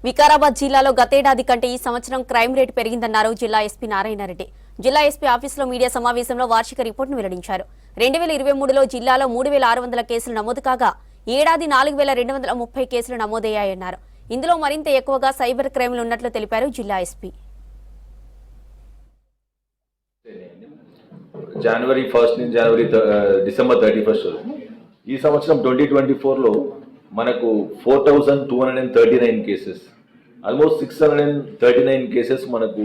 వికారాబాద్ జిల్లాలో గతేడాది కంటే ఈ సంవత్సరం క్రైమ్ రేటు పెరిగిందన్నారు జిల్లా ఎస్పీ నారాయణరెడ్డి. జిల్లా ఎస్పీ ఆఫీసులో మీడియా సమావేశంలో వార్షిక రిపోర్టును వెల్లడించారు. 2023లో జిల్లాలో 3600 కేసులు నమోదు కాగా ఏడాది 4230 కేసులు నమోదయ్యాయన్నారు. ఇందులో మరింత ఎక్కువగా సైబర్ క్రైమ్లు ఉన్నట్లు తెలిపారు జిల్లా ఎస్పీ. జనవరి 1 నుంచి డిసెంబర్ 31 ఈ సంవత్సరం 2024లో మనకు 4239 కేసెస్, ఆల్మోస్ట్ 639 కేసెస్ మనకు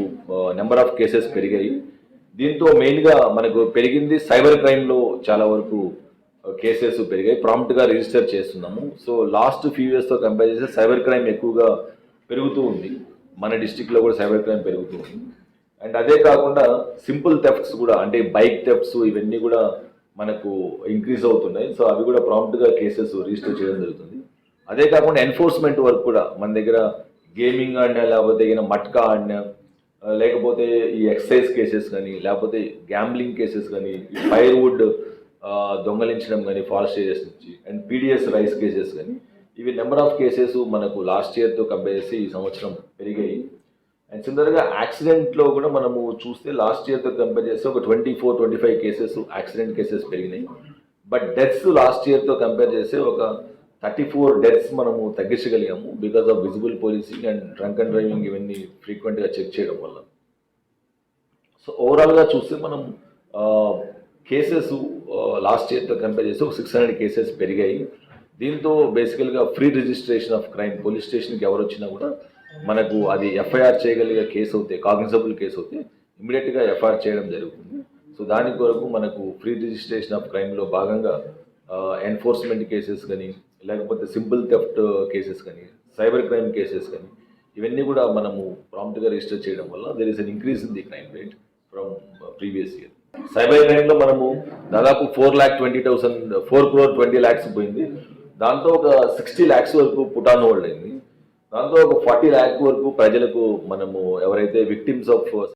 నెంబర్ ఆఫ్ కేసెస్ పెరిగాయి. దీంతో మెయిన్గా మనకు పెరిగింది సైబర్ క్రైమ్లో చాలా వరకు కేసెస్ పెరిగాయి, ప్రాంప్ట్గా రిజిస్టర్ చేస్తున్నాము. సో లాస్ట్ ఫ్యూ ఇయర్స్తో కంపేర్ చేస్తే సైబర్ క్రైమ్ ఎక్కువగా పెరుగుతూ ఉంది. మన డిస్టిక్లో కూడా సైబర్ క్రైమ్ పెరుగుతూ ఉంది. అండ్ అదే కాకుండా సింపుల్ థెఫ్ట్స్ కూడా, అంటే బైక్ థెఫ్ట్స్ ఇవన్నీ కూడా మనకు ఇంక్రీజ్ అవుతున్నాయి. సో అవి కూడా ప్రాంప్ట్గా కేసెస్ రిజిస్టర్ చేయడం జరుగుతుంది. అదే కాకుండా ఎన్ఫోర్స్మెంట్ వర్క్ కూడా మన దగ్గర గేమింగ్ ఆడినా, లేకపోతే మట్కా ఆడినా, లేకపోతే ఈ ఎక్సైజ్ కేసెస్ కానీ, లేకపోతే గ్యాంబ్లింగ్ కేసెస్ కానీ, ఈ ఫైర్వుడ్ దొంగలించడం కానీ ఫారెస్ట్ ఏరియాస్ నుంచి, అండ్ పీడిఎస్ రైస్ కేసెస్ కానీ, ఇవి నెంబర్ ఆఫ్ కేసెస్ మనకు లాస్ట్ ఇయర్తో కంపేర్ చేసి ఈ సంవత్సరం పెరిగాయి. అండ్ సిమిలర్గా యాక్సిడెంట్లో కూడా మనము చూస్తే లాస్ట్ ఇయర్తో కంపేర్ చేస్తే ఒక 24-25 కేసెస్ యాక్సిడెంట్ కేసెస్ పెరిగినాయి. బట్ డెత్స్ లాస్ట్ ఇయర్తో కంపేర్ చేస్తే ఒక 34 డెత్స్ మనము తగ్గించగలిగాము because of visible policing and drunk and driving ఇవన్నీ ఫ్రీక్వెంట్గా చెక్ చేయడం వల్ల. సో ఓవరాల్గా చూస్తే మనం కేసెస్ లాస్ట్ ఇయర్తో కంపేర్ చేస్తే ఒక 600 కేసెస్ పెరిగాయి. దీంతో బేసికల్గా free registration of crime, police స్టేషన్కి ఎవరు వచ్చినా కూడా మనకు అది ఎఫ్ఐఆర్ చేయగలిగే కేసు అవుతే, కాగ్నిజబుల్ కేసు అవుతే ఇమీడియట్గా ఎఫ్ఐఆర్ చేయడం జరుగుతుంది. సో దాని కొరకు మనకు ఫ్రీ రిజిస్ట్రేషన్ ఆఫ్ క్రైమ్లో భాగంగా ఎన్ఫోర్స్మెంట్ కేసెస్ కానీ, లేకపోతే సింపుల్ థెఫ్ట్ కేసెస్ కానీ, సైబర్ క్రైమ్ కేసెస్ కానీ, ఇవన్నీ కూడా మనము ప్రాంప్ట్గా రిజిస్టర్ చేయడం వల్ల there is an increase in the crime rate from previous year. Cyber క్రైమ్లో మనము దాదాపు 4 crore 20 lakhs పోయింది. దాంతో ఒక 60 lakhs వరకు పుటాన్ హోల్డ్ అయింది. దాంతో ఒక 40 lakh వరకు ప్రజలకు మనము ఎవరైతే విక్టిమ్స్ ఆఫ్